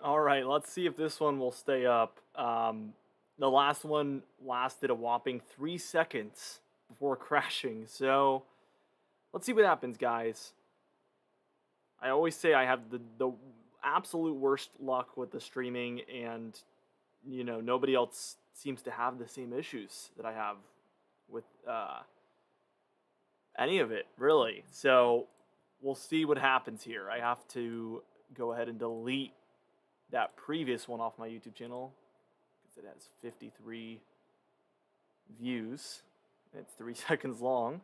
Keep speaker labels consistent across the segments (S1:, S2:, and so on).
S1: All right, let's see if this one will stay up. The last one lasted a whopping 3 seconds before crashing. So let's see what happens, guys. I always say I have the absolute worst luck with the streaming, and nobody else seems to have the same issues that I have with any of it, really. So we'll see what happens here. I have to go ahead and delete that previous one off my YouTube channel because it has 53 views. It's 3 seconds long.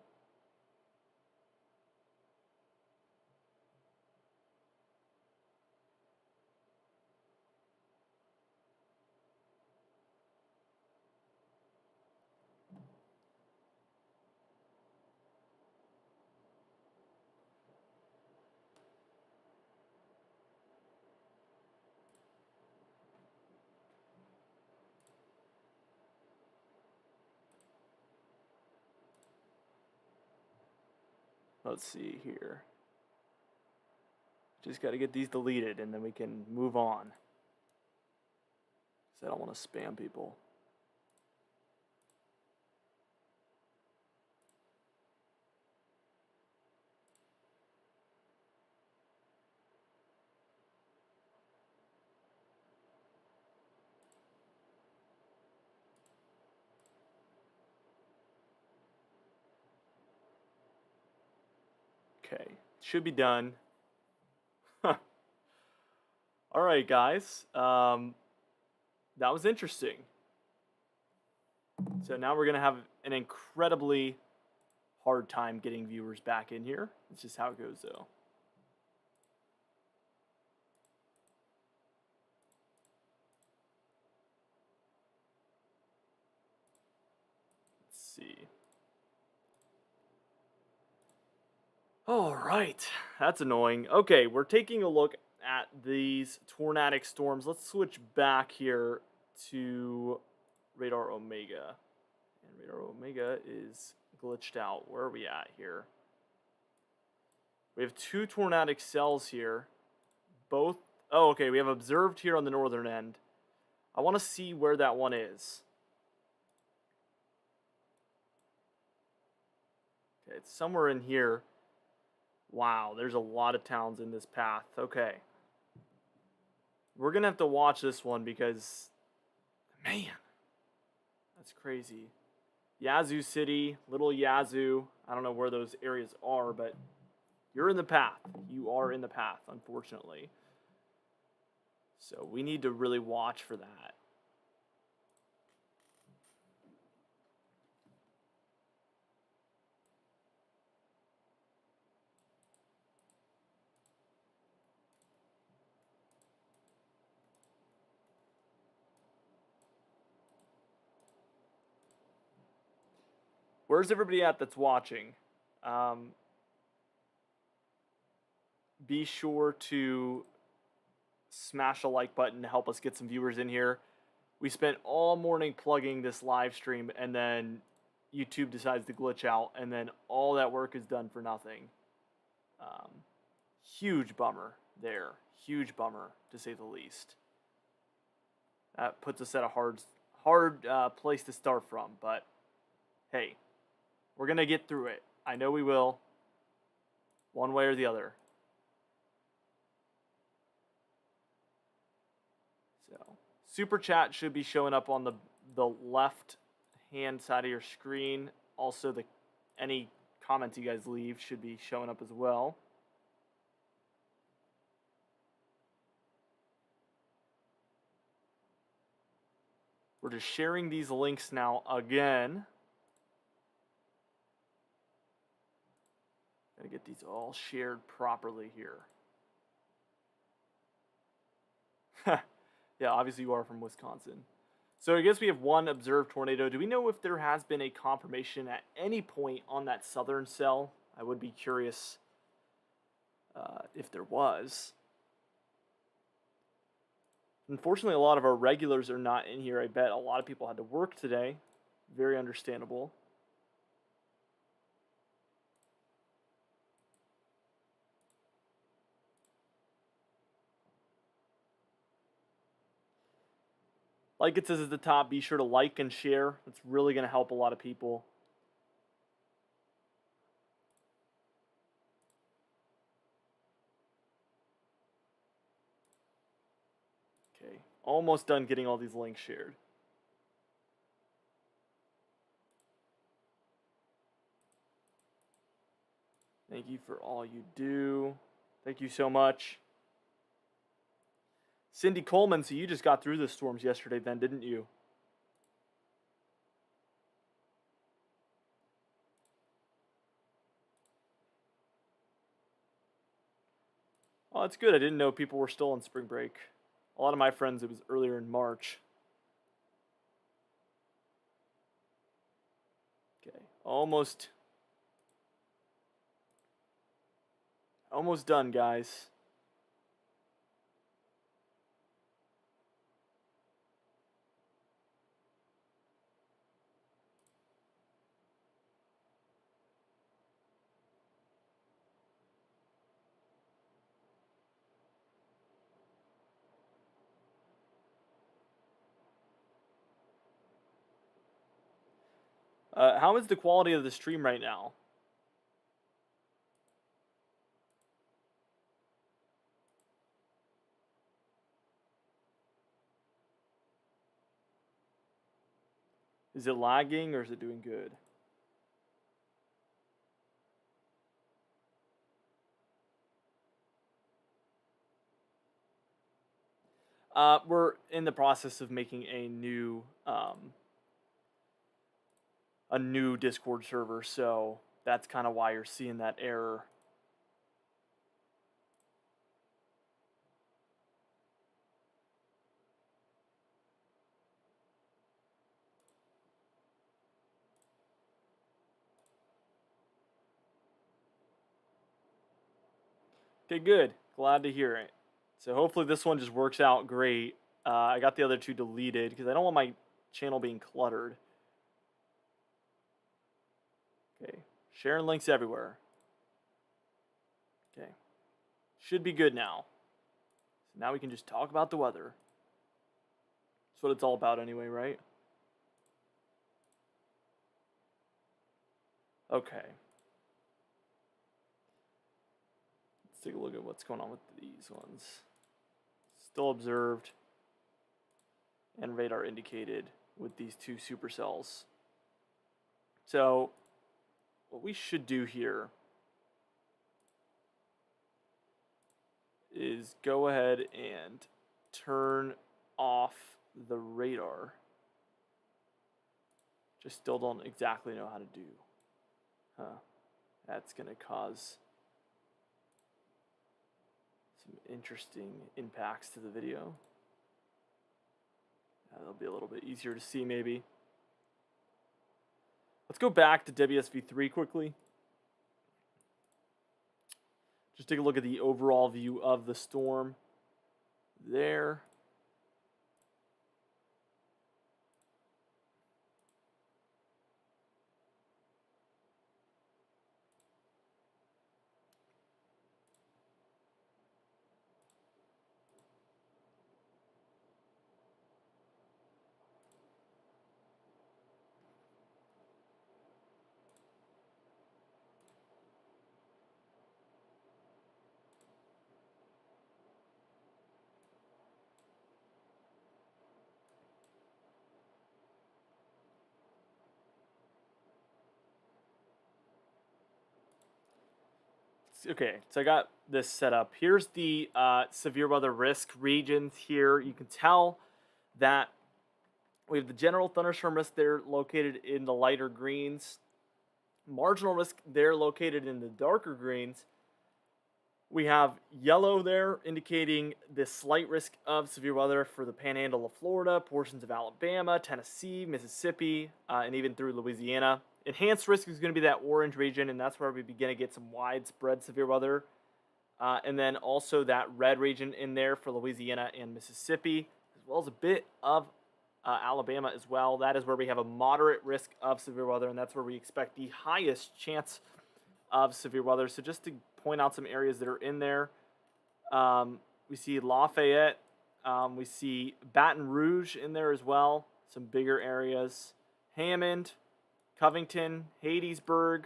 S1: Let's see here. Just got to get these deleted and then we can move on. Because I don't want to spam people. Okay, should be done. All right, guys. That was interesting. So now we're going to have an incredibly hard time getting viewers back in here. It's just how it goes, though. Let's see. All right, that's annoying. Okay, we're taking a look at these tornadic storms. Let's switch back here to Radar Omega. And Radar Omega is glitched out. Where are we at here? We have two tornadic cells here. Both, oh, okay, we have observed here on the northern end. I want to see where that one is. Okay, it's somewhere in here. Wow, there's a lot of towns in this path. Okay. We're going to have to watch this one because, man, that's crazy. Yazoo City, Little Yazoo. I don't know where those areas are, but you're in the path. You are in the path, unfortunately. So we need to really watch for that. Where's everybody at that's watching? Be sure to smash a like button to help us get some viewers in here. We spent all morning plugging this live stream, and then YouTube decides to glitch out, and then all that work is done for nothing. Huge bummer there. Huge bummer, to say the least. That puts us at a hard place to start from, but hey, we're going to get through it. I know we will, one way or the other. So, Super Chat should be showing up on the left-hand side of your screen. Also, any comments you guys leave should be showing up as well. We're just sharing these links now again. Gotta get these all shared properly here. Yeah, obviously you are from Wisconsin. So I guess we have one observed tornado. Do we know if there has been a confirmation at any point on that southern cell? I would be curious if there was. Unfortunately, a lot of our regulars are not in here. I bet a lot of people had to work today. Very understandable. Like it says at the top, be sure to like and share. It's really going to help a lot of people. Okay, almost done getting all these links shared. Thank you for all you do. Thank you so much. Cindy Coleman, so you just got through the storms yesterday then, didn't you? Oh, that's good. I didn't know people were still on spring break. A lot of my friends, it was earlier in March. Okay, almost done, guys. How is the quality of the stream right now? Is it lagging or is it doing good? We're in the process of making a new Discord server, so that's kind of why you're seeing that error. Okay, good. Glad to hear it. So hopefully this one just works out great. I got the other two deleted because I don't want my channel being cluttered. Okay, sharing links everywhere. Okay, should be good now. So now we can just talk about the weather. That's what it's all about anyway, right? Okay. Let's take a look at what's going on with these ones. Still observed and radar indicated with these two supercells. So what we should do here is go ahead and turn off the radar. Just still don't exactly know how to do. That's going to cause some interesting impacts to the video. That'll be a little bit easier to see maybe. Let's go back to WSV3 quickly. Just take a look at the overall view of the storm there. Okay, so I got this set up. Here's the severe weather risk regions here. You can tell that we have the general thunderstorm risk there located in the lighter greens. Marginal risk there located in the darker greens. We have yellow there indicating the slight risk of severe weather for the panhandle of Florida, portions of Alabama, Tennessee, Mississippi, and even through Louisiana. Enhanced risk is going to be that orange region, and that's where we begin to get some widespread severe weather. And then also that red region in there for Louisiana and Mississippi, as well as a bit of Alabama as well. That is where we have a moderate risk of severe weather, and that's where we expect the highest chance of severe weather. So just to point out some areas that are in there, we see Lafayette, We see Baton Rouge in there as well. Some bigger areas. Hammond, Covington, Hadesburg.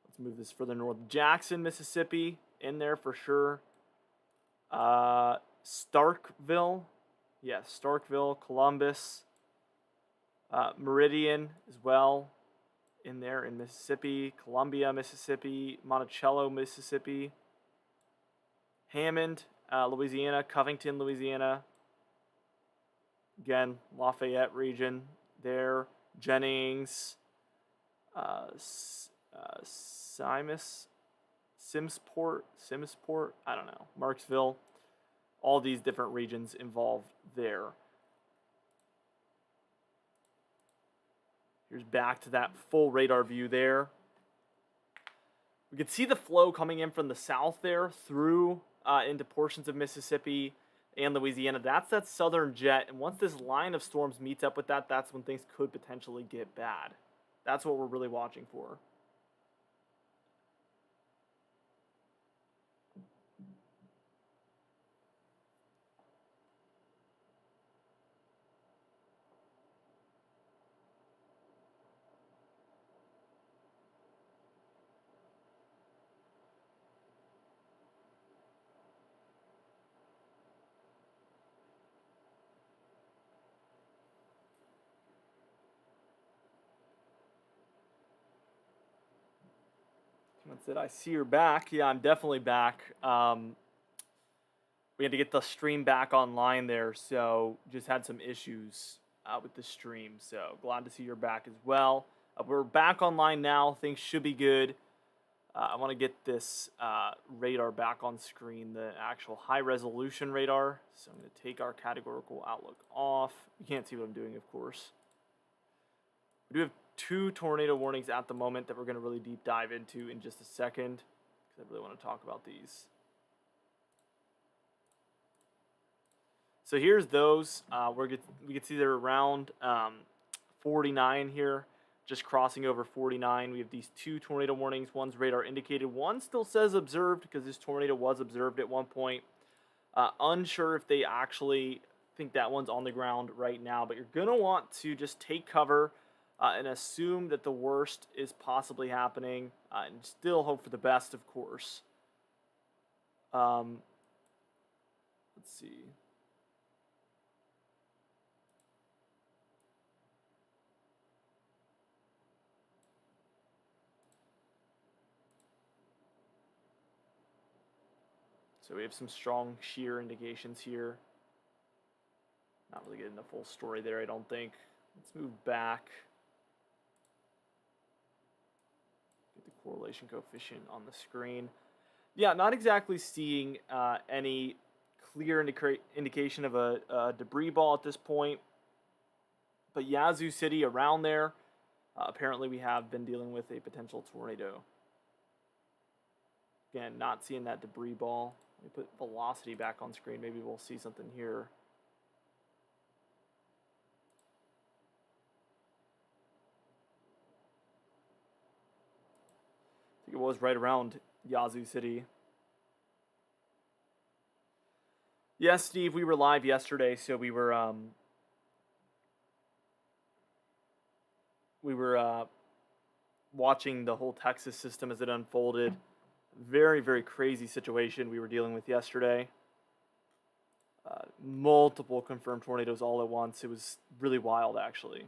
S1: Let's move this further north. Jackson, Mississippi, in there for sure. Starkville. Yes, Starkville, Columbus. Meridian as well. In there in Mississippi. Columbia, Mississippi. Monticello, Mississippi. Hammond, Louisiana. Covington, Louisiana. Again, Lafayette region there. Jennings. Simsport, I don't know, Marksville, all these different regions involved there. Here's back to that full radar view there. We can see the flow coming in from the south there through into portions of Mississippi and Louisiana. That's that southern jet, and once this line of storms meets up with that, that's when things could potentially get bad. That's what we're really watching for. That's it. I see you're back. Yeah, I'm definitely back. We had to get the stream back online there, so just had some issues with the stream. So glad to see you're back as well. We're back online now. Things should be good. I want to get this radar back on screen, the actual high-resolution radar. So I'm going to take our categorical outlook off. You can't see what I'm doing, of course. We do have 2 tornado warnings at the moment that we're going to really deep dive into in just a second, because I really want to talk about these. So here's those. We can see they're around 49 here, just crossing over 49. We have these 2 tornado warnings. One's radar indicated. One still says observed because this tornado was observed at one point. Unsure if they actually think that one's on the ground right now, but you're going to want to just take cover and assume that the worst is possibly happening, and still hope for the best, of course. Let's see. So we have some strong shear indications here. Not really getting the full story there, I don't think. Let's move back. Get the correlation coefficient on the screen. Yeah, not exactly seeing any clear indication of a debris ball at this point. But Yazoo City around there, apparently we have been dealing with a potential tornado. Again, not seeing that debris ball. Let me put velocity back on screen. Maybe we'll see something here. I think it was right around Yazoo City. Yes, Steve, we were live yesterday, so we were watching the whole Texas system as it unfolded. Very, very crazy situation we were dealing with yesterday. Multiple confirmed tornadoes all at once. It was really wild, actually.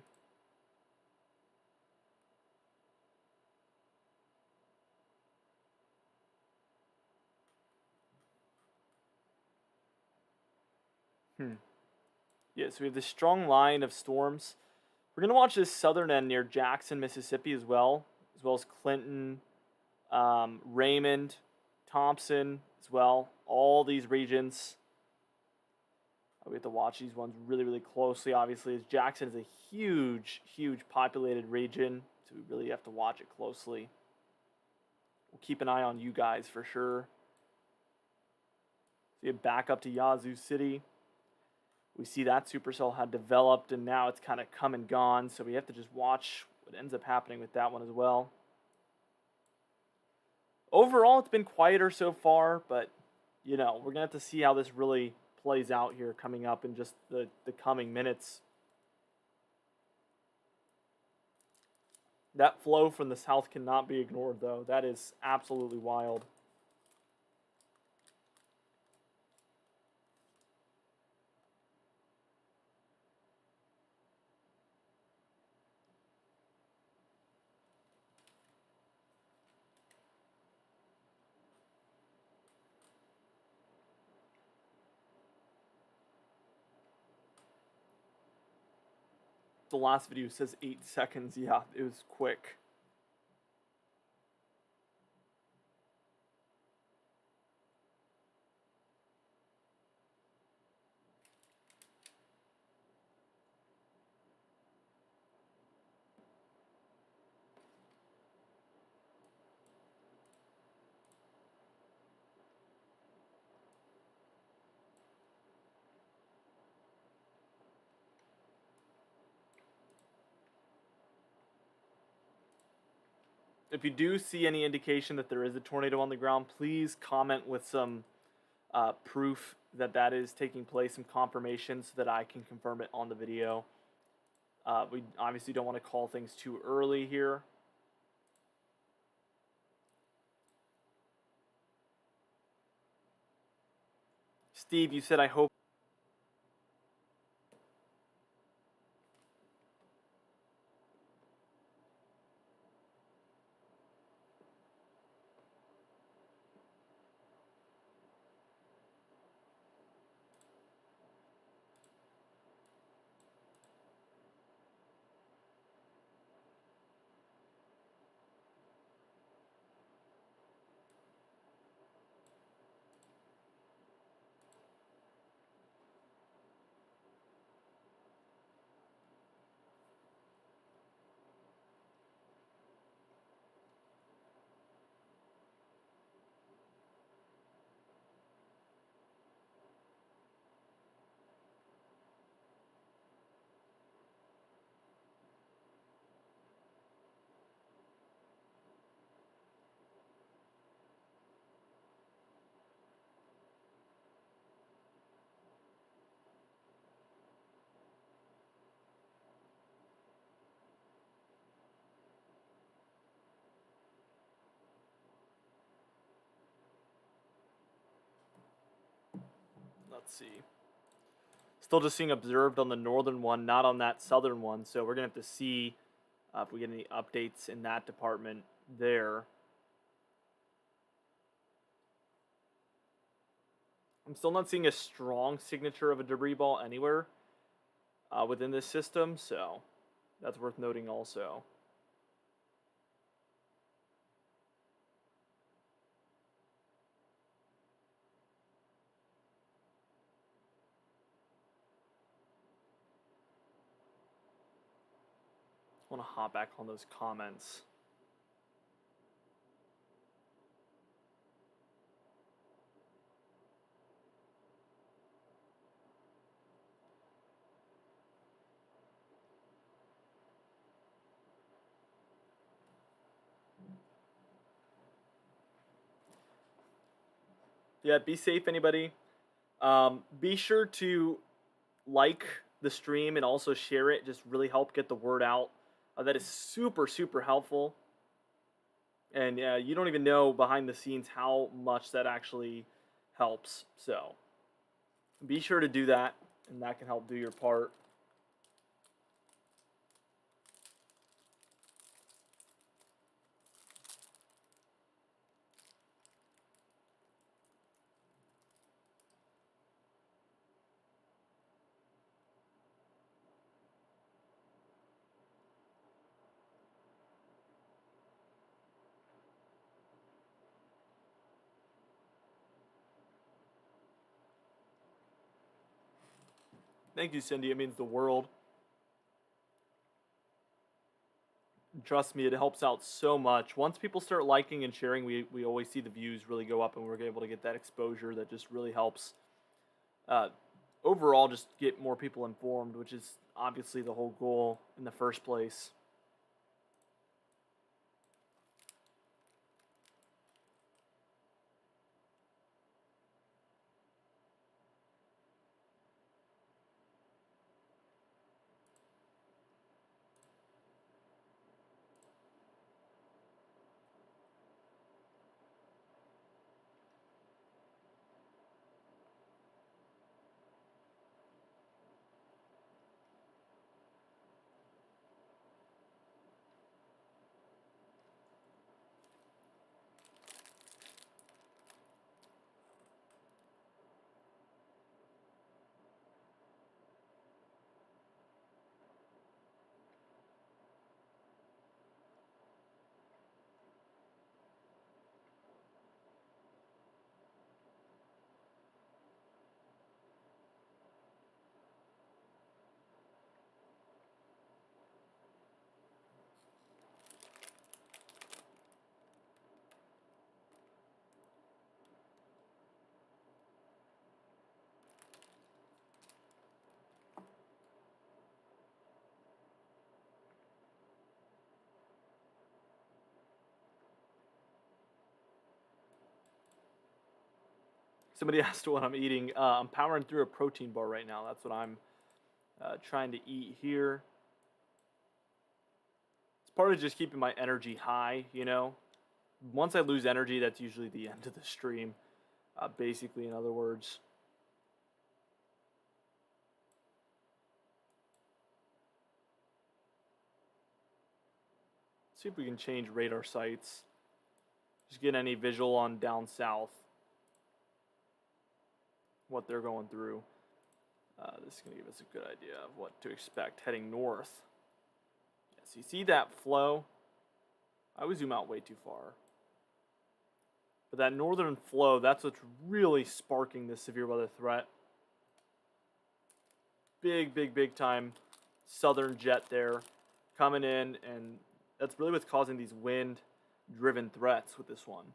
S1: Yeah, so we have this strong line of storms. We're going to watch this southern end near Jackson, Mississippi as well as Clinton, Raymond, Thompson as well. All these regions. We have to watch these ones really, really closely, obviously, as Jackson is a huge, huge populated region, so we really have to watch it closely. We'll keep an eye on you guys for sure. See it back up to Yazoo City. We see that supercell had developed, and now it's kind of come and gone, so we have to just watch what ends up happening with that one as well. Overall, it's been quieter so far, but, you know, we're going to have to see how this really plays out here coming up in just the coming minutes. That flow from the south cannot be ignored, though. That is absolutely wild. The last video says 8 seconds. Yeah, it was quick. If you do see any indication that there is a tornado on the ground, please comment with some proof that that is taking place, some confirmation, so that I can confirm it on the video. We obviously don't want to call things too early here. Steve, you said, I hope. Let's see. Still just seeing observed on the northern one, not on that southern one. So we're going to have to see if we get any updates in that department there. I'm still not seeing a strong signature of a debris ball anywhere within this system, so that's worth noting also. I want to hop back on those comments. Yeah, be safe, anybody. Be sure to like the stream and also share it. Just really help get the word out. That is super, super helpful. And you don't even know behind the scenes how much that actually helps. So be sure to do that, and that can help do your part. Thank you, Cindy. It means the world. Trust me, it helps out so much. Once people start liking and sharing, we always see the views really go up, and we're able to get that exposure that just really helps overall just get more people informed, which is obviously the whole goal in the first place. Somebody asked what I'm eating. I'm powering through a protein bar right now. That's what I'm trying to eat here. It's part of just keeping my energy high, you know. Once I lose energy, that's usually the end of the stream. Basically, in other words. See if we can change radar sights. Just get any visual on down south. What they're going through. This is going to give us a good idea of what to expect heading north. Yeah, so you see that flow? I would zoom out way too far. But that northern flow, that's what's really sparking this severe weather threat. Big time southern jet there coming in, and that's really what's causing these wind-driven threats with this one.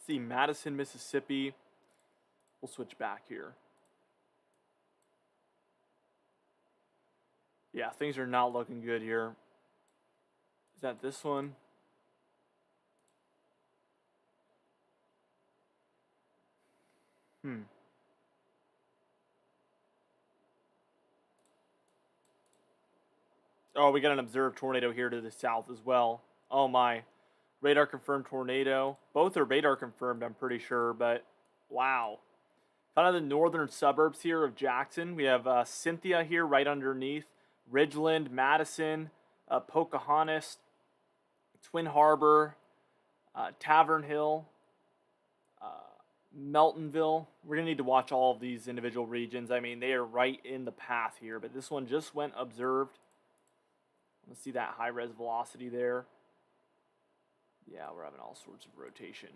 S1: See Madison, Mississippi. We'll switch back here. Yeah, things are not looking good here. Is that this one? Oh, we got an observed tornado here to the south as well. Oh my. Radar confirmed tornado. Both are radar confirmed, I'm pretty sure, but wow. Kind of the northern suburbs here of Jackson. We have Cynthia here right underneath. Ridgeland, Madison, Pocahontas, Twin Harbor, Tavern Hill, Meltonville. We're going to need to watch all of these individual regions. I mean, they are right in the path here, but this one just went observed. Let's see that high-res velocity there. Yeah, we're having all sorts of rotation.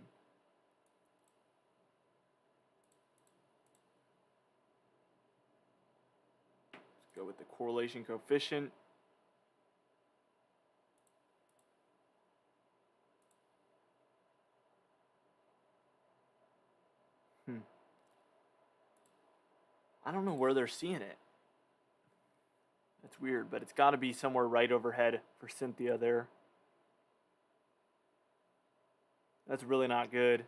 S1: Let's go with the correlation coefficient. I don't know where they're seeing it. That's weird, but it's got to be somewhere right overhead for Cynthia there. That's really not good.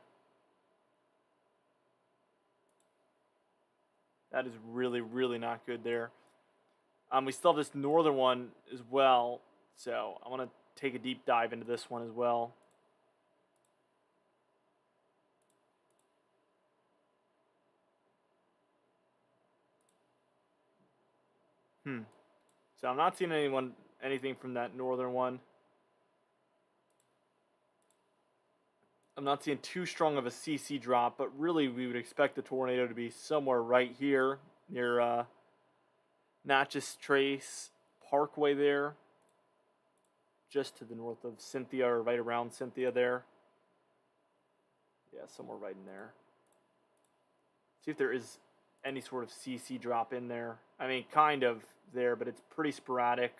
S1: That is really not good there. We still have this northern one as well, so I want to take a deep dive into this one as well. So I'm not seeing anything from that northern one. I'm not seeing too strong of a CC drop, but really we would expect the tornado to be somewhere right here near Natchez Trace Parkway there, just to the north of Cynthia, or right around Cynthia there. Yeah, somewhere right in there. See if there is any sort of CC drop in there. I mean, kind of there, but it's pretty sporadic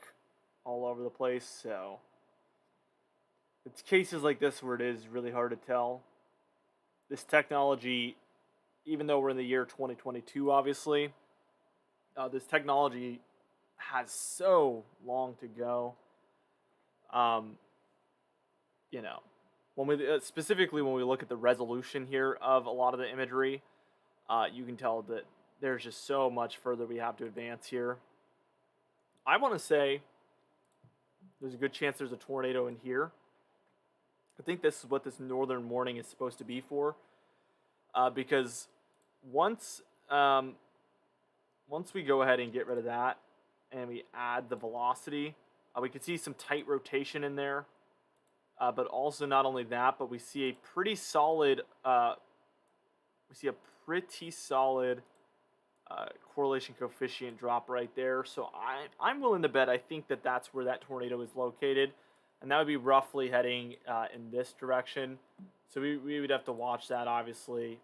S1: all over the place, so it's cases like this where it is really hard to tell. This technology, even though we're in the year 2022, obviously, this technology has so long to go. You know, when we specifically when we look at the resolution here of a lot of the imagery, you can tell that there's just so much further we have to advance here. I want to say there's a good chance there's a tornado in here. I think this is what this northern warning is supposed to be for, because once we go ahead and get rid of that and we add the velocity, we can see some tight rotation in there, but also not only that, but we see a pretty solid correlation coefficient drop right there. So I'm willing to bet I think that that's where that tornado is located. and that would be roughly heading in this direction. So we would have to watch that, obviously.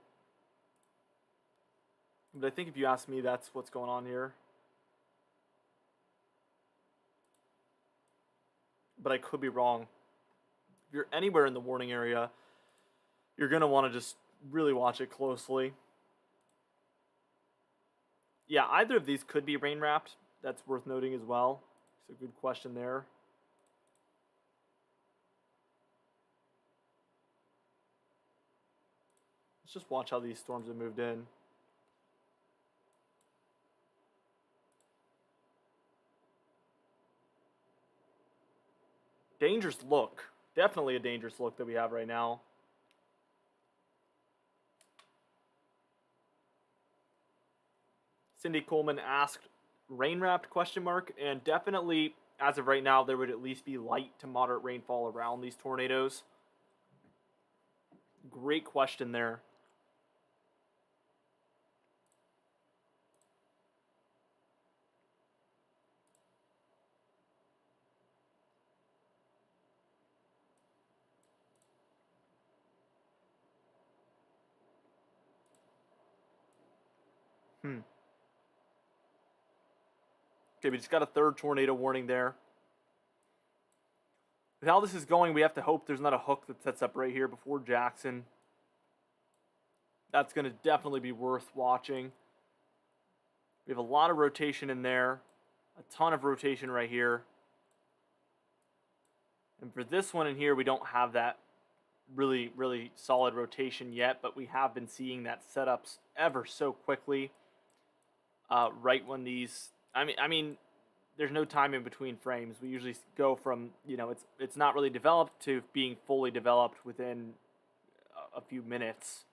S1: But I think if you ask me, that's what's going on here. But I could be wrong. If you're anywhere in the warning area, you're going to want to just really watch it closely. Yeah, either of these could be rain wrapped. That's worth noting as well. It's a good question there. Let's just watch how these storms have moved in. Dangerous look. Definitely a dangerous look that we have right now. Cindy Coleman asked, rain wrapped question mark, and definitely as of right now there would at least be light to moderate rainfall around these tornadoes. Great question there. Okay, we just got a third tornado warning there. With how this is going, we have to hope there's not a hook that sets up right here before Jackson. That's going to definitely be worth watching. We have a lot of rotation in there. A ton of rotation right here. And for this one in here, we don't have that really, really solid rotation yet, but we have been seeing that setups ever so quickly. Right when these, I mean, there's no time in between frames. We usually go from, it's not really developed to being fully developed within a few minutes.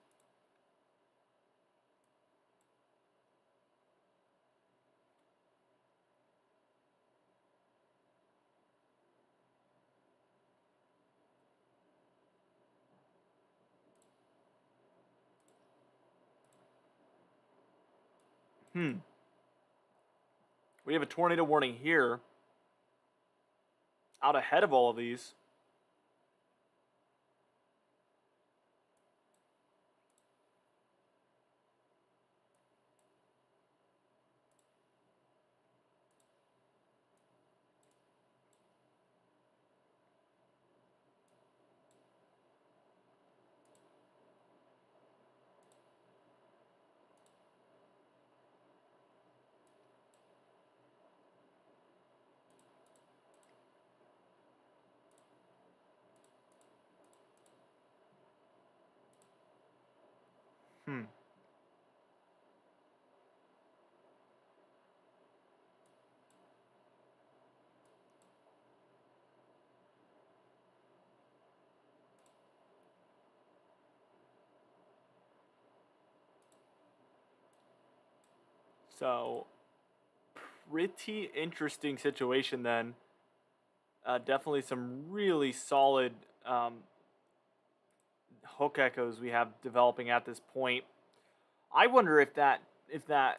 S1: We have a tornado warning here, out ahead of all of these. So, pretty interesting situation then. Definitely some really solid hook echoes we have developing at this point. I wonder if that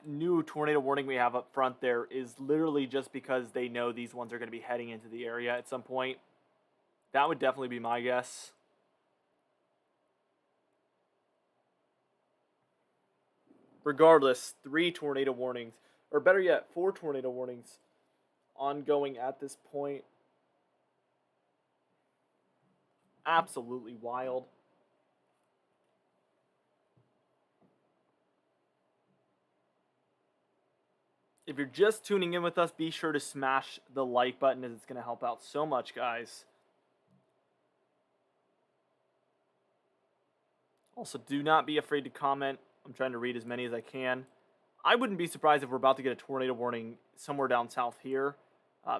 S1: new tornado warning we have up front there is literally just because they know these ones are going to be heading into the area at some point. That would definitely be my guess. Regardless, 3 tornado warnings, or better yet, 4 tornado warnings ongoing at this point. Absolutely wild. If you're just tuning in with us, be sure to smash the like button as it's going to help out so much, guys. Also, do not be afraid to comment. I'm trying to read as many as I can. I wouldn't be surprised if we're about to get a tornado warning somewhere down south here.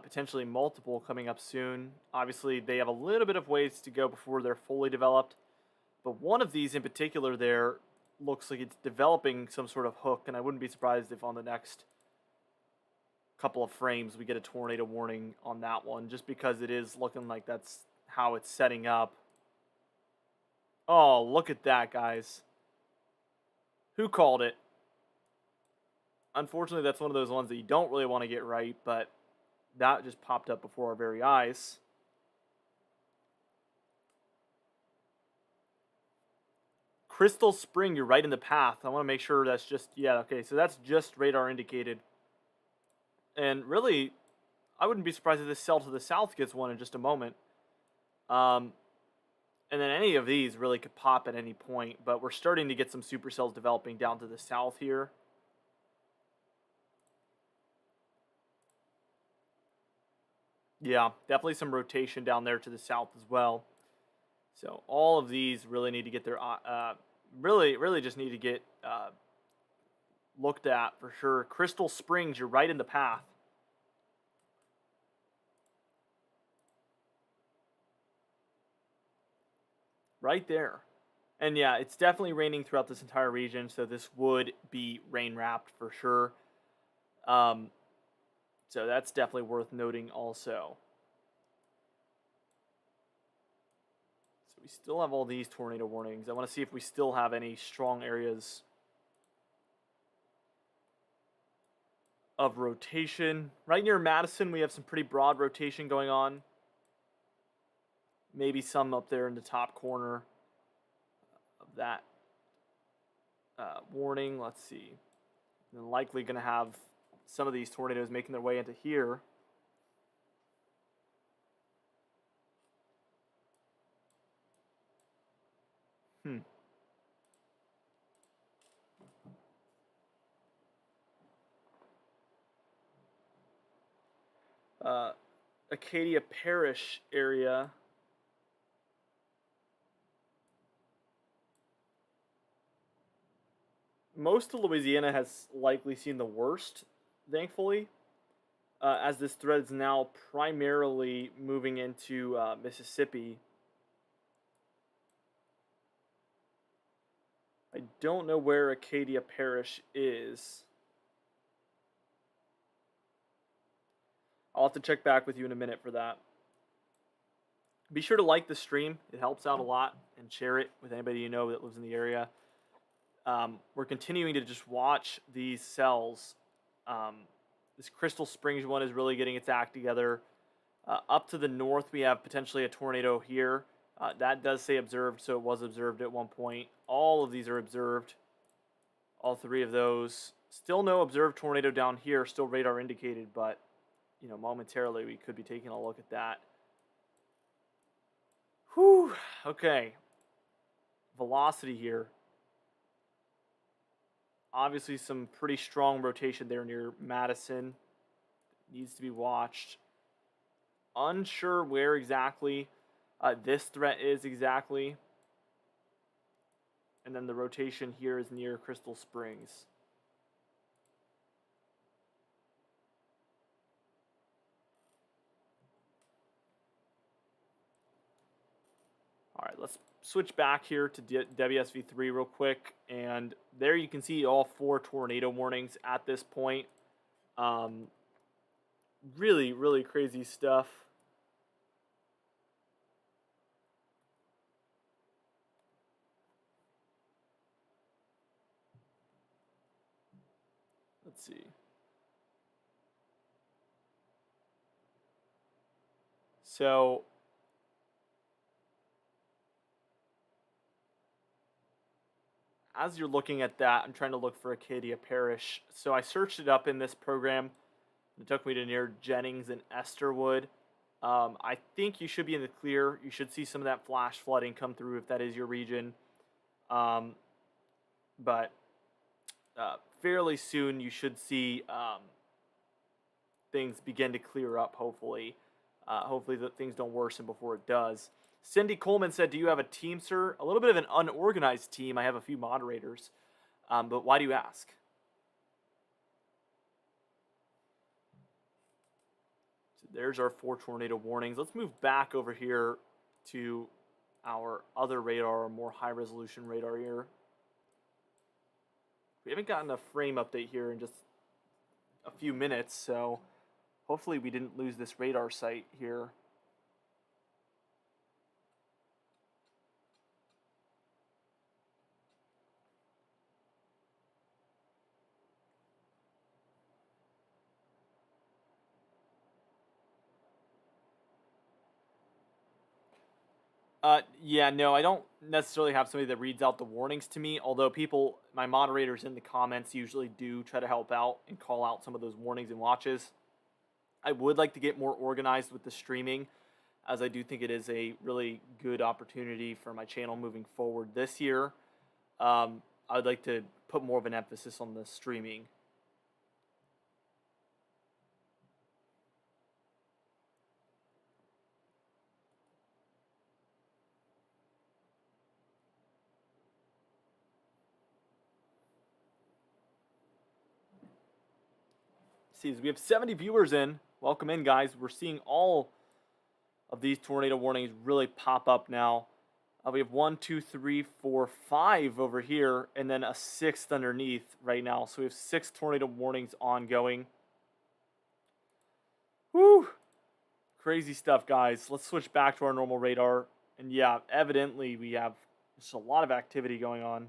S1: Potentially multiple coming up soon. Obviously, they have a little bit of ways to go before they're fully developed. But one of these in particular there looks like it's developing some sort of hook, and I wouldn't be surprised if on the next couple of frames we get a tornado warning on that one, just because it is looking like that's how it's setting up. Oh, look at that, guys. Who called it? Unfortunately, that's one of those ones that you don't really want to get right, but that just popped up before our very eyes. Crystal Spring, you're right in the path. I want to make sure that's just, yeah, okay, so that's just radar indicated. And really, I wouldn't be surprised if this cell to the south gets one in just a moment. And then any of these really could pop at any point, but we're starting to get some supercells developing down to the south here. Yeah, definitely some rotation down there to the south as well. So all of these really need to get their, really just need to get looked at for sure. Crystal Springs, you're right in the path. Right there. And yeah, it's definitely raining throughout this entire region, so this would be rain wrapped for sure. So that's definitely worth noting also. So we still have all these tornado warnings. I want to see if we still have any strong areas of rotation. Right near Madison, we have some pretty broad rotation going on. Maybe some up there in the top corner of that warning. Let's see. And likely going to have some of these tornadoes making their way into here. Acadia Parish area. Most of Louisiana has likely seen the worst, thankfully, as this thread is now primarily moving into Mississippi. I don't know where Acadia Parish is. I'll have to check back with you in a minute for that. Be sure to like the stream. It helps out a lot, and share it with anybody you know that lives in the area. We're continuing to just watch these cells. This Crystal Springs one is really getting its act together. Up to the north, we have potentially a tornado here. That does say observed, so it was observed at one point. All of these are observed. All three of those. Still no observed tornado down here. Still radar indicated, but you know, momentarily we could be taking a look at that. Whew. Okay. Velocity here. Obviously some pretty strong rotation there near Madison. Needs to be watched. Unsure where exactly this threat is exactly. And then the rotation here is near Crystal Springs. All right, let's switch back here to WSV3 real quick. And there you can see all 4 tornado warnings at this point. Really, really crazy stuff. Let's see. So as you're looking at that, I'm trying to look for Acadia Parish. So I searched it up in this program. It took me to near Jennings and Esterwood. I think you should be in the clear. You should see some of that flash flooding come through if that is your region. But fairly soon you should see things begin to clear up, hopefully. Hopefully that things don't worsen before it does. Cindy Coleman said, do you have a team, sir? A little bit of an unorganized team. I have a few moderators. But why do you ask? So there's our 4 tornado warnings. Let's move back over here to our other radar, more high-resolution radar here. We haven't gotten a frame update here in just a few minutes, so hopefully we didn't lose this radar site here. Yeah, no, I don't necessarily have somebody that reads out the warnings to me, although people, my moderators in the comments usually do try to help out and call out some of those warnings and watches. I would like to get more organized with the streaming, as I do think it is a really good opportunity for my channel moving forward this year. I'd like to put more of an emphasis on the streaming. See, we have 70 viewers in. Welcome in, guys. We're seeing all of these tornado warnings really pop up now. We have 1, 2, 3, 4, 5 over here, and then a 6th underneath right now. So we have 6 tornado warnings ongoing. Woo! Crazy stuff, guys. Let's switch back to our normal radar. And yeah, evidently we have just a lot of activity going on.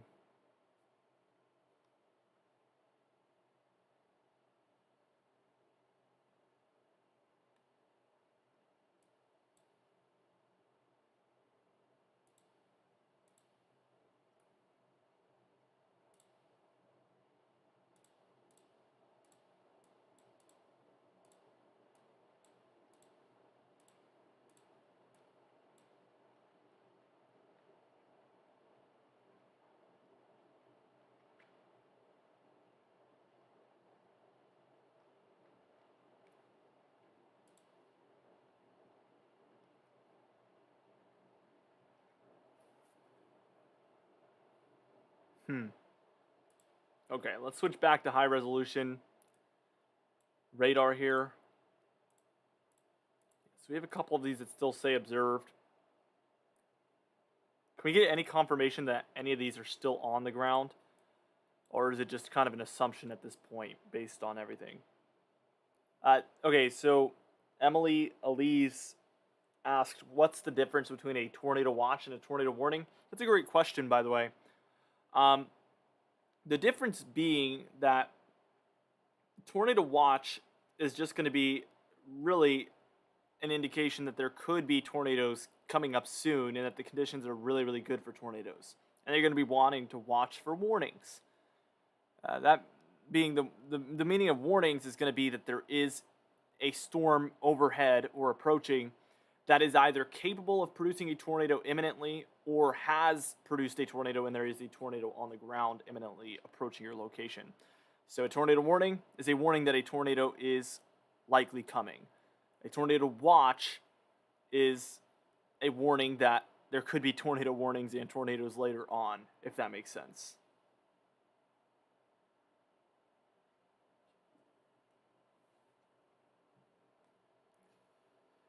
S1: Okay, let's switch back to high resolution radar here. So we have a couple of these that still say observed. Can we get any confirmation that any of these are still on the ground? Or is it just kind of an assumption at this point based on everything? Okay, so Emily Elise asked, what's the difference between a tornado watch and a tornado warning? That's a great question, by the way. The difference being that tornado watch is just going to be really an indication that there could be tornadoes coming up soon and that the conditions are really, really good for tornadoes. And they're going to be wanting to watch for warnings. That being the meaning of warnings is going to be that there is a storm overhead or approaching that is either capable of producing a tornado imminently or has produced a tornado and there is a tornado on the ground imminently approaching your location. So a tornado warning is a warning that a tornado is likely coming. A tornado watch is a warning that there could be tornado warnings and tornadoes later on, if that makes sense.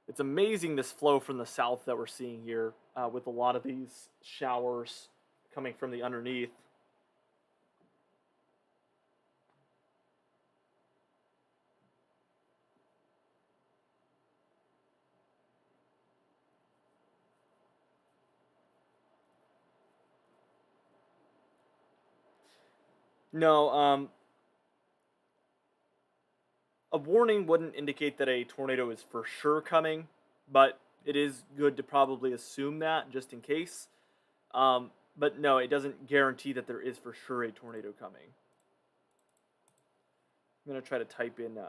S1: It's amazing this flow from the south that we're seeing here with a lot of these showers coming from the underneath. No, a warning wouldn't indicate that a tornado is for sure coming, but it is good to probably assume that just in case. But no, it doesn't guarantee that there is for sure a tornado coming. I'm going to try to type in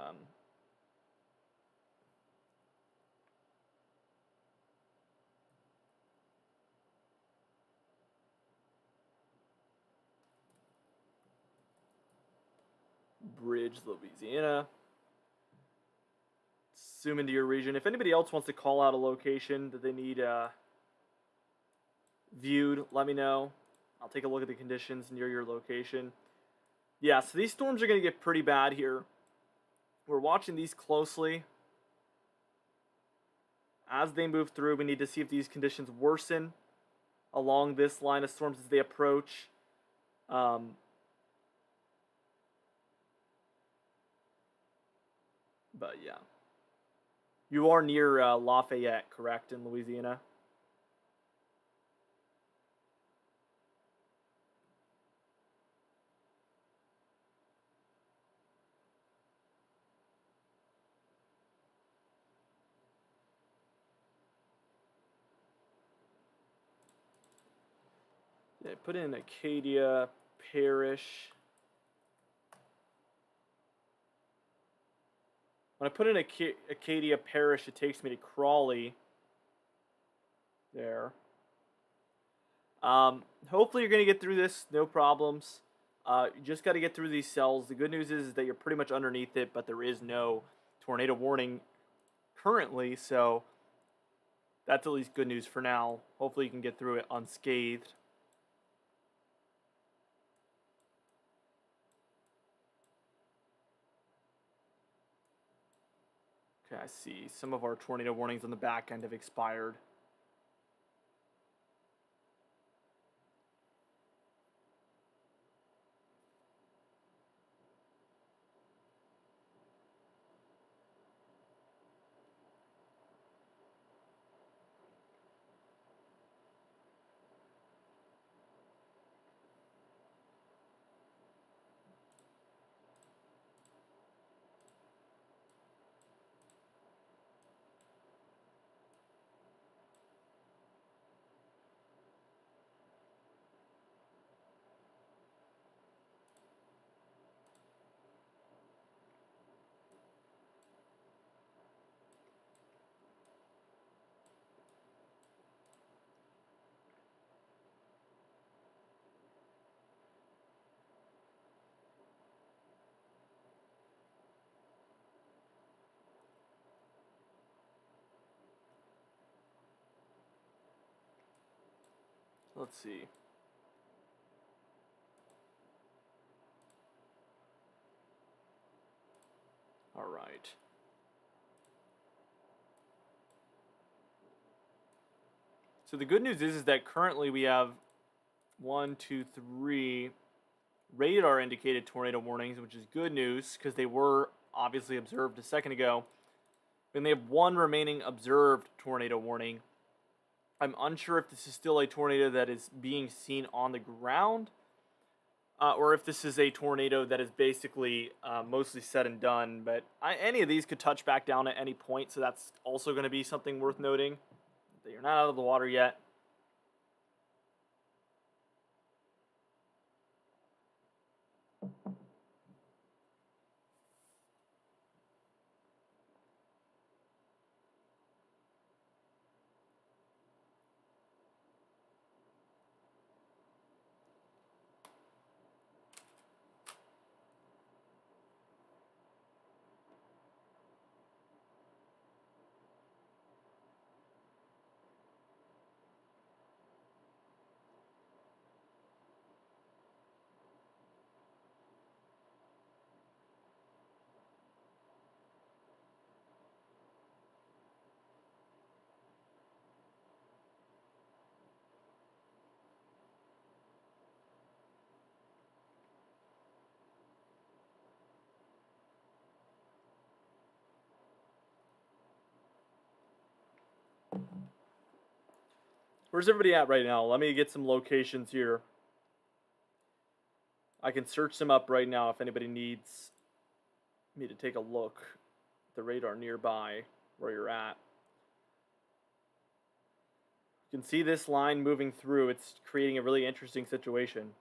S1: Bridge, Louisiana. Zoom into your region. If anybody else wants to call out a location that they need viewed, let me know. I'll take a look at the conditions near your location. Yeah, so these storms are going to get pretty bad here. We're watching these closely. As they move through, we need to see if these conditions worsen along this line of storms as they approach. But yeah. You are near Lafayette, correct, in Louisiana? Yeah, put in Acadia Parish. When I put in Acadia Parish, it takes me to Crawley. There. Hopefully you're going to get through this, no problems. You just got to get through these cells. The good news is that you're pretty much underneath it, but there is no tornado warning currently, so that's at least good news for now. Hopefully you can get through it unscathed. Okay, I see. Some of our tornado warnings on the back end have expired. Let's see. All right. So the good news is that currently we have 1, 2, 3 radar indicated tornado warnings, which is good news because they were obviously observed a second ago. And they have 1 remaining observed tornado warning. I'm unsure if this is still a tornado that is being seen on the ground, or if this is a tornado that is basically mostly said and done. But any of these could touch back down at any point, so that's also going to be something worth noting. That you're not out of the water yet. Where's everybody at right now? Let me get some locations here. I can search them up right now if anybody needs me to take a look at the radar nearby where you're at. You can see this line moving through. It's creating a really interesting situation.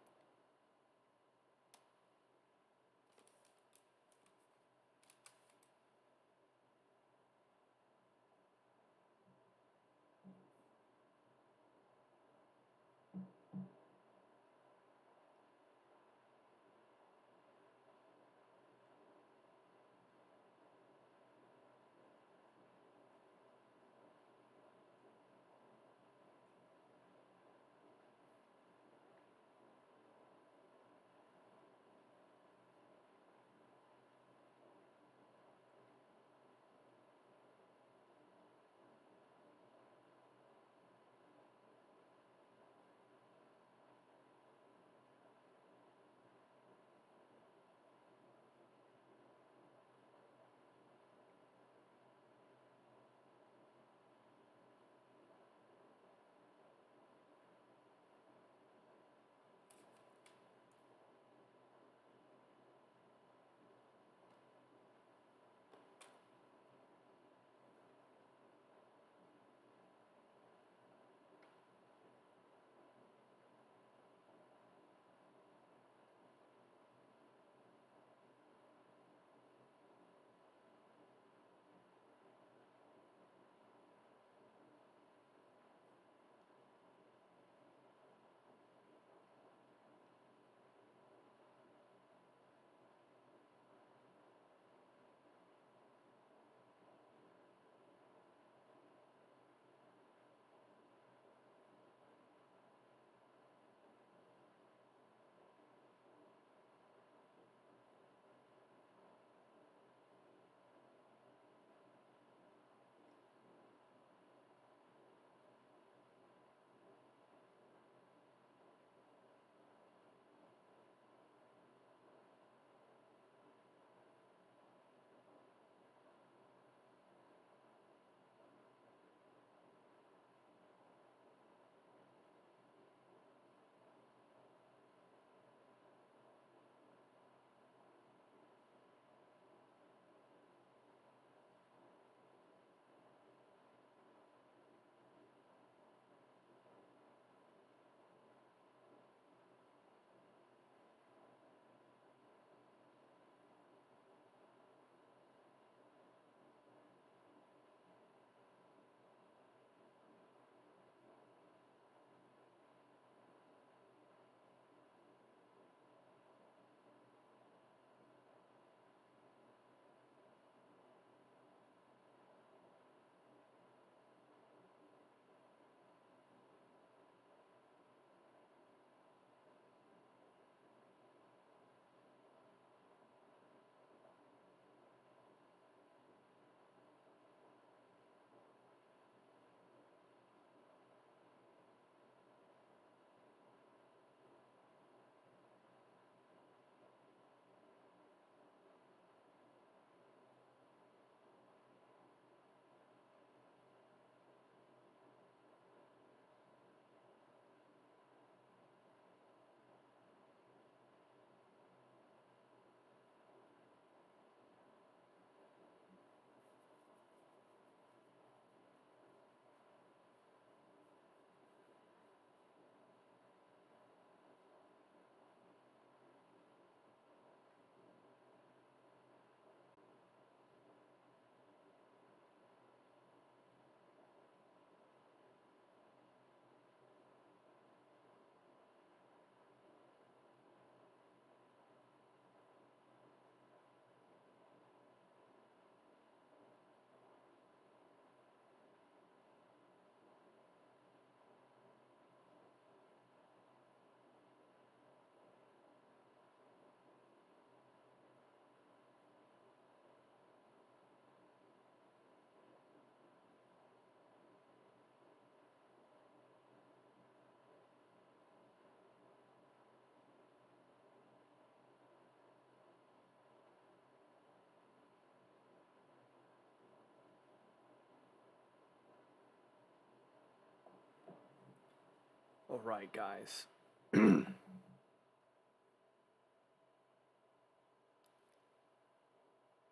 S1: All right, guys.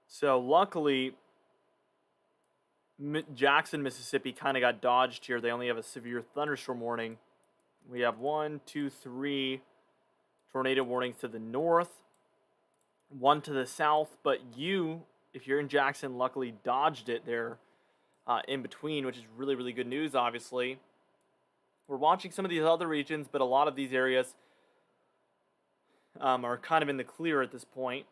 S1: So luckily, Jackson, Mississippi kind of got dodged here. They only have a severe thunderstorm warning. We have 1, 2, 3 tornado warnings to the north, 1 to the south. But you, if you're in Jackson, luckily dodged it there in between, which is really, really good news, obviously. We're watching some of these other regions, but a lot of these areas are kind of in the clear at this point.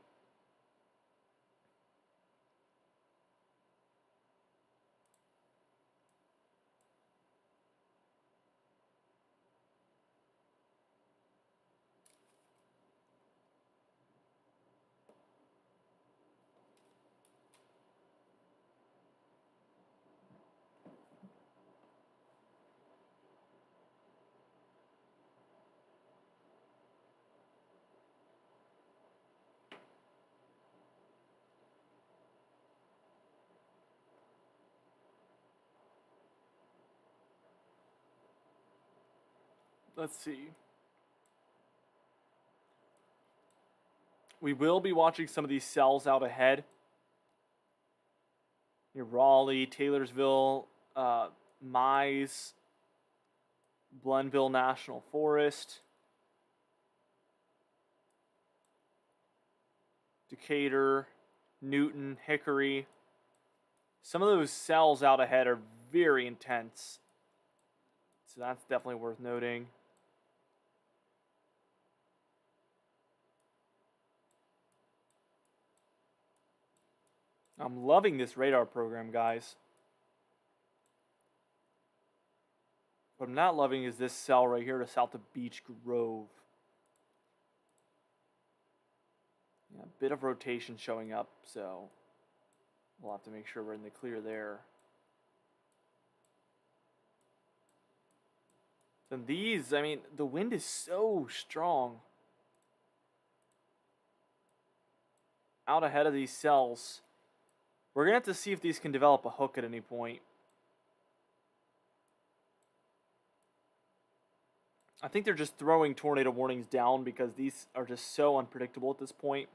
S1: Let's see. We will be watching some of these cells out ahead. Near Raleigh, Taylorsville, Mize, Blenville National Forest, Decatur, Newton, Hickory. Some of those cells out ahead are very intense. So that's definitely worth noting. I'm loving this radar program, guys. What I'm not loving is this cell right here to south of Beech Grove. Yeah, a bit of rotation showing up, so we'll have to make sure we're in the clear there. Then these, I mean, the wind is so strong. Out ahead of these cells. We're going to have to see if these can develop a hook at any point. I think they're just throwing tornado warnings down because these are just so unpredictable at this point.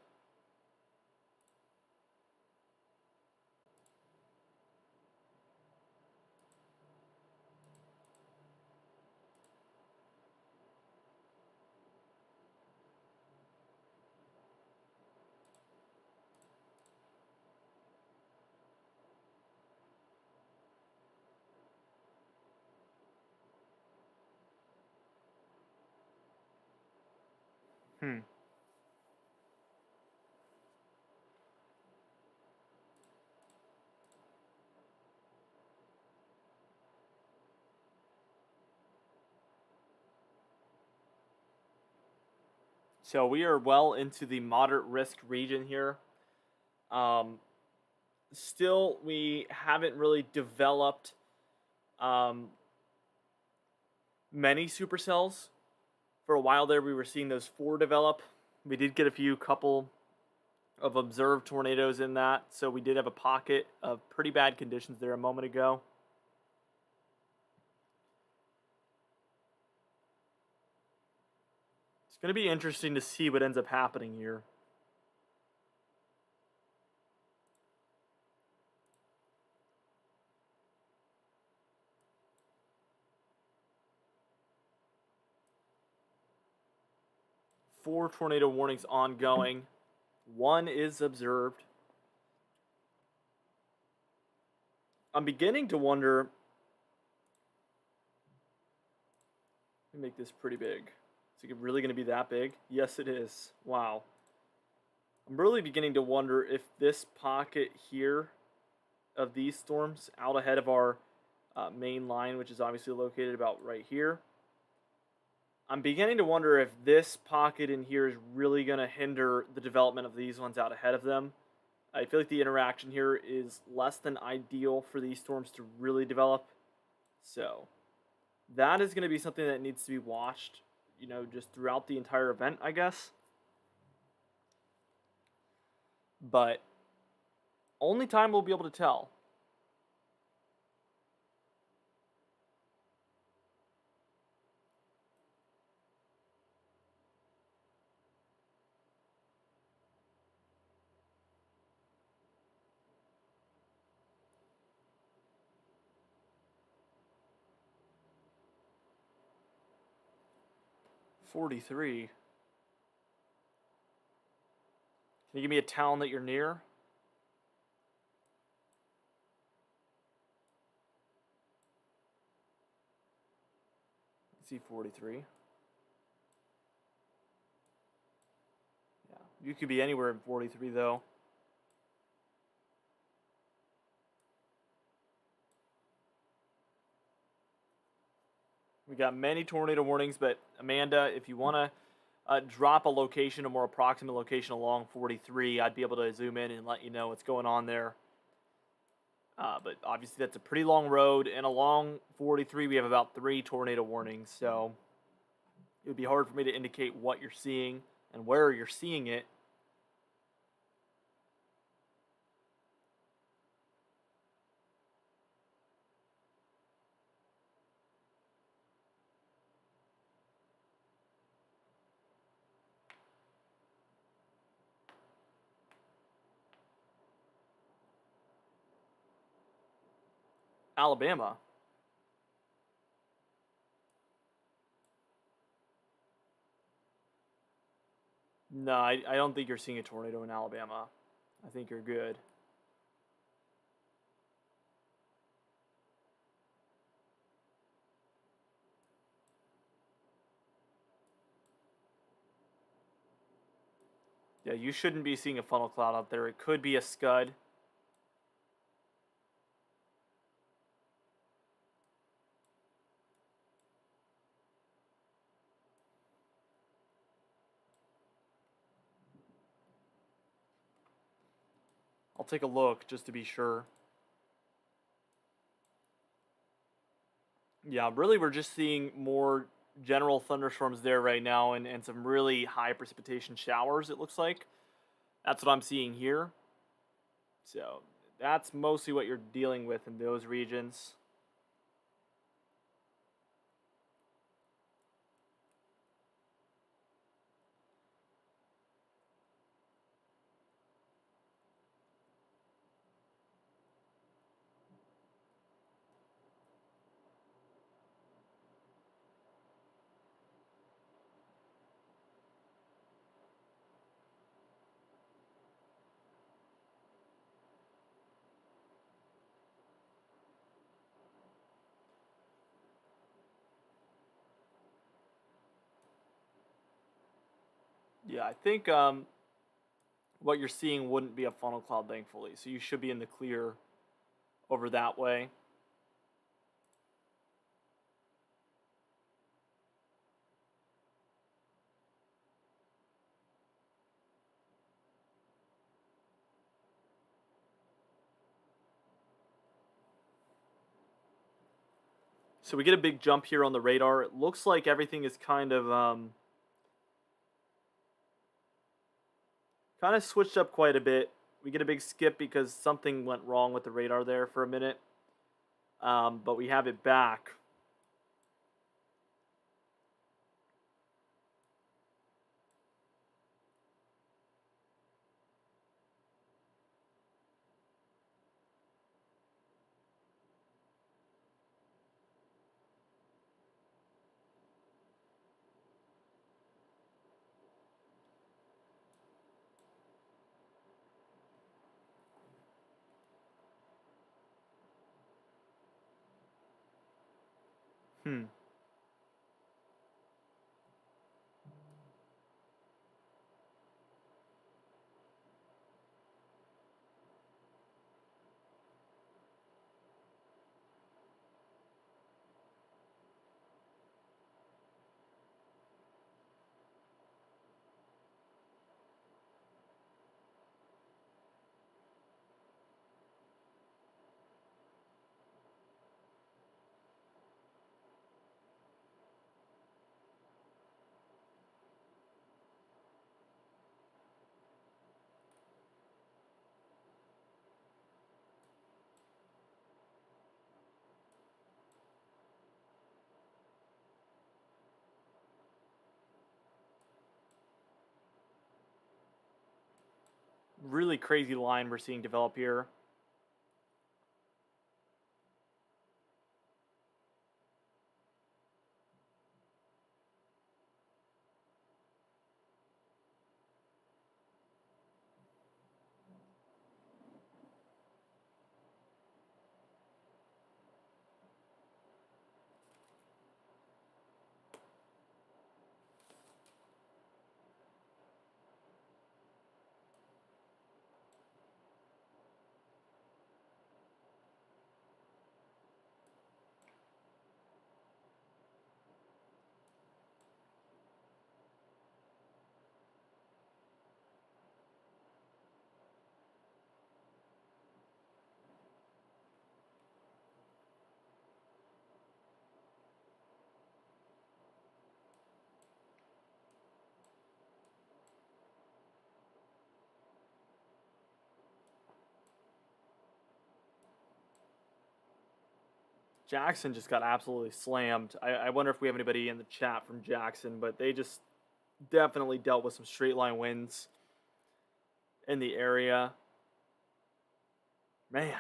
S1: So we are well into the moderate risk region here. Still, we haven't really developed many supercells. For a while there, we were seeing those 4 develop. We did get a couple of observed tornadoes in that, so we did have a pocket of pretty bad conditions there a moment ago. It's going to be interesting to see what ends up happening here. Four tornado warnings ongoing. 1 is observed. I'm beginning to wonder. Let me make this pretty big. Is it really going to be that big? Yes, it is. Wow. I'm really beginning to wonder if this pocket here of these storms out ahead of our main line, which is obviously located about right here, I'm beginning to wonder if this pocket in here is really going to hinder the development of these ones out ahead of them. I feel like the interaction here is less than ideal for these storms to really develop. So that is going to be something that needs to be watched, you know, just throughout the entire event, I guess. But only time will be able to tell. 43. Can you give me a town that you're near? See 43. Yeah, you could be anywhere in 43 though. We got many tornado warnings, but Amanda, if you want to drop a location, a more approximate location along 43, I'd be able to zoom in and let you know what's going on there. But obviously that's a pretty long road, and along 43 we have about 3 tornado warnings, so it would be hard for me to indicate what you're seeing and where you're seeing it. Alabama. No, I don't think you're seeing a tornado in Alabama. I think you're good. Yeah, you shouldn't be seeing a funnel cloud out there. It could be a scud. I'll take a look just to be sure. Yeah, really we're just seeing more general thunderstorms there right now, and some really high precipitation showers, it looks like. That's what I'm seeing here. So that's mostly what you're dealing with in those regions. Yeah, I think what you're seeing wouldn't be a funnel cloud, thankfully. So you should be in the clear over that way. So we get a big jump here on the radar. It looks like everything is kind of switched up quite a bit. We get a big skip because something went wrong with the radar there for a minute. But we have it back. Hmm. Really crazy line we're seeing develop here. Jackson just got absolutely slammed. I wonder if we have anybody in the chat from Jackson, but they just definitely dealt with some straight line winds in the area. Man.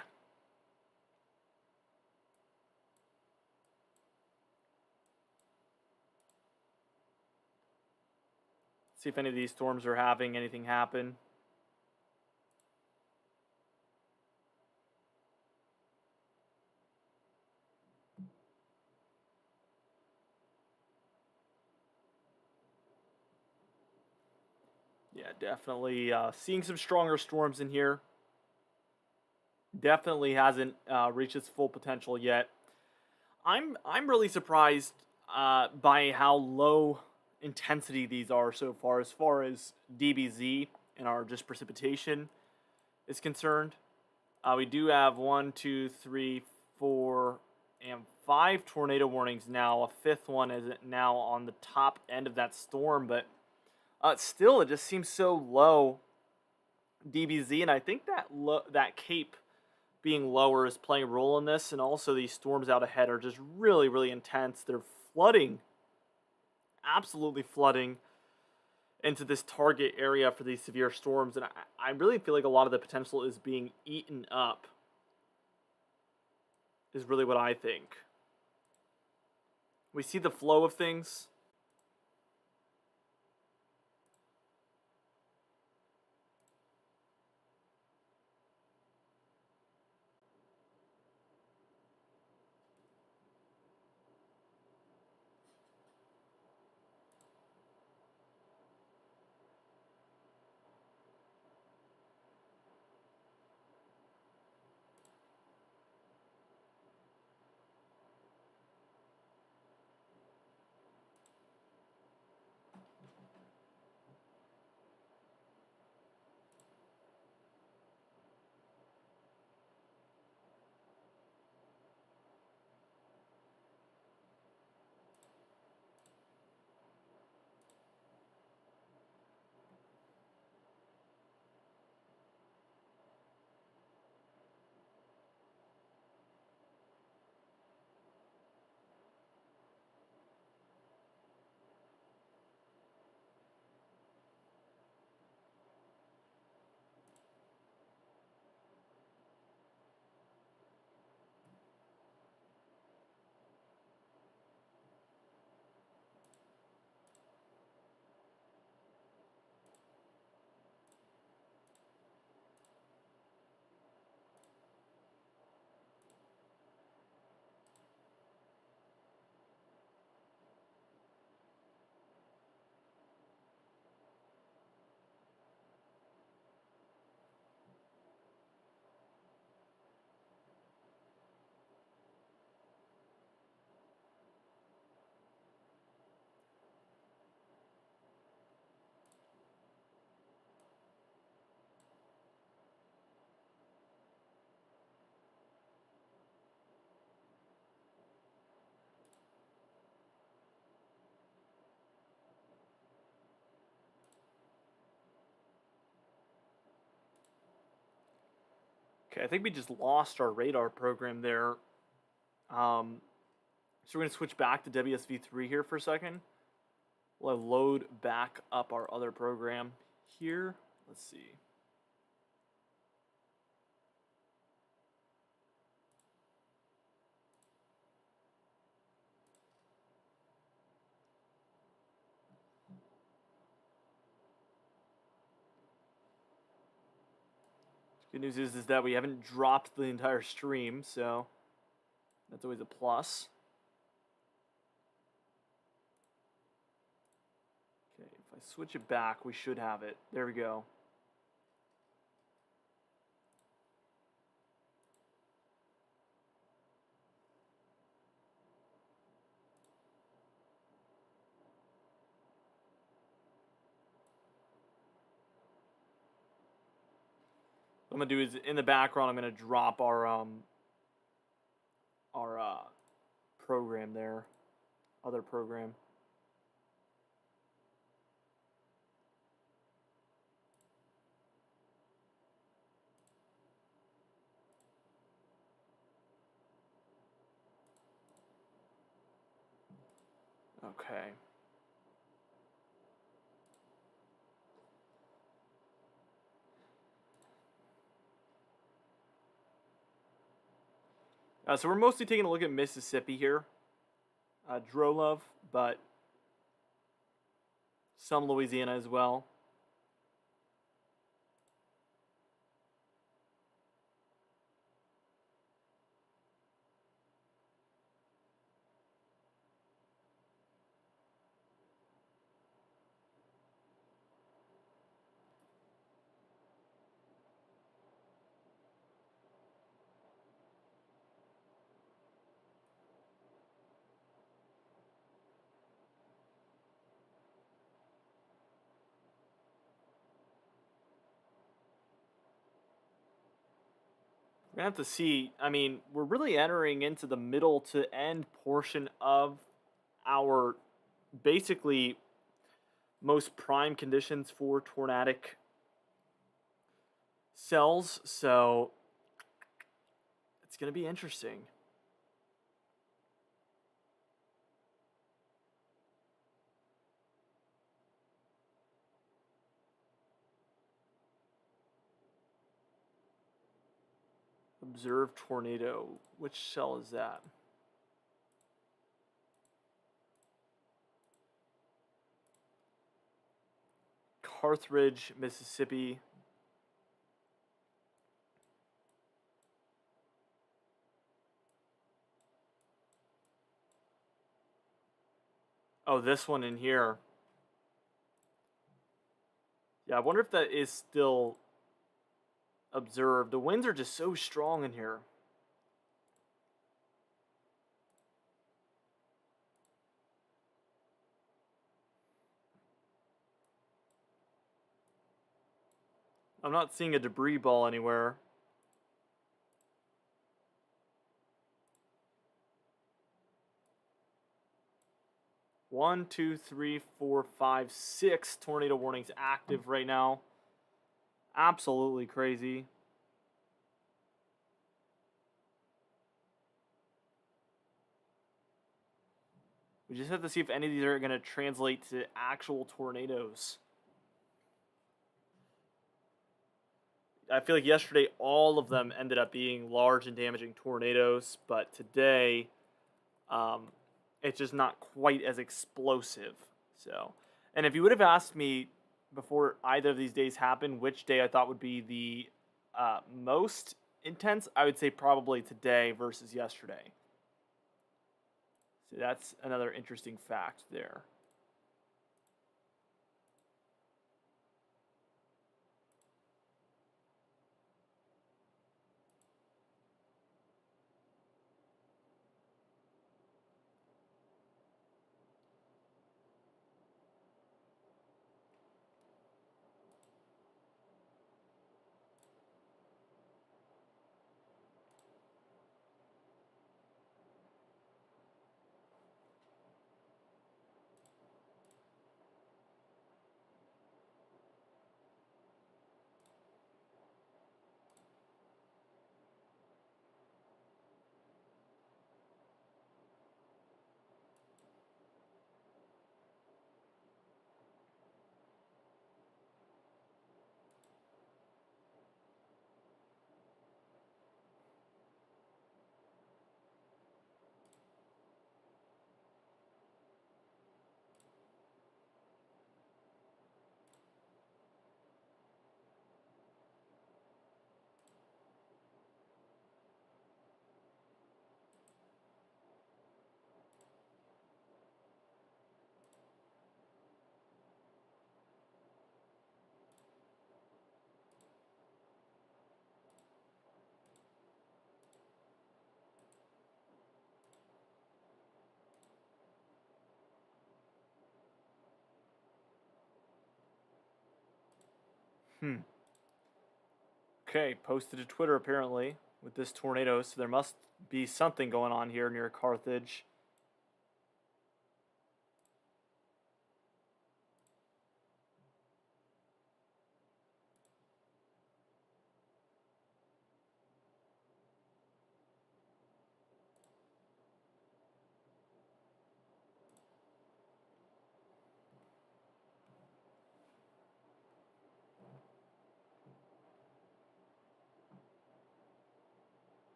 S1: See if any of these storms are having anything happen. Yeah, definitely seeing some stronger storms in here. Definitely hasn't reached its full potential yet. I'm really surprised by how low intensity these are so far as DBZ and our just precipitation is concerned. We do have 1, 2, 3, 4, and 5 tornado warnings now. A fifth one is now on the top end of that storm, but still, it just seems so low DBZ, and I think that cape being lower is playing a role in this, and also these storms out ahead are just really, really intense. They're flooding, absolutely flooding into this target area for these severe storms, and I really feel like a lot of the potential is being eaten up, is really what I think. We see the flow of things. Okay, I think we just lost our radar program there. So we're going to switch back to WSV3 here for a second. We'll load back up our other program here. Let's see. Good news is that we haven't dropped the entire stream, so that's always a plus. Okay, if I switch it back, we should have it. There we go. What I'm gonna do is in the background, I'm gonna drop our program there, other program. Okay. So we're mostly taking a look at Mississippi here. Drolove, but some Louisiana as well. We're gonna have to see. I mean, we're really entering into the middle to end portion of our basically most prime conditions for tornadic cells, so it's gonna be interesting. Observe tornado. Which cell is that? Carthage, Mississippi. Oh, this one in here. Yeah, I wonder if that is still observed. The winds are just so strong in here. I'm not seeing a debris ball anywhere. One, two, three, four, five, 6 tornado warnings active right now. Absolutely crazy. We just have to see if any of these are going to translate to actual tornadoes. I feel like yesterday all of them ended up being large and damaging tornadoes, but today it's just not quite as explosive. So, and if you would have asked me before either of these days happened, which day I thought would be the most intense, I would say probably today versus yesterday. So that's another interesting fact there. Okay, posted to Twitter apparently with this tornado, so there must be something going on here near Carthage.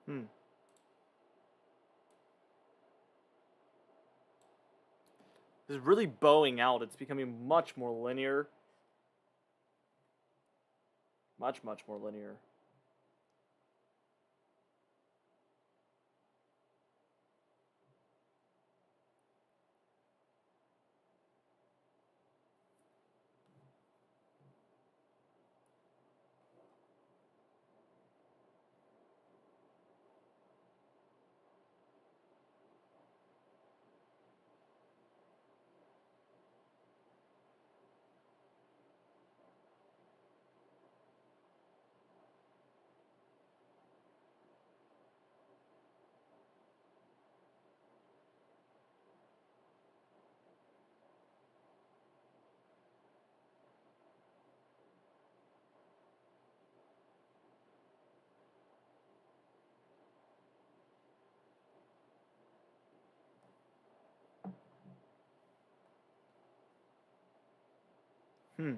S1: Hmm. This is really bowing out. It's becoming much more linear. Much more linear. Hmm.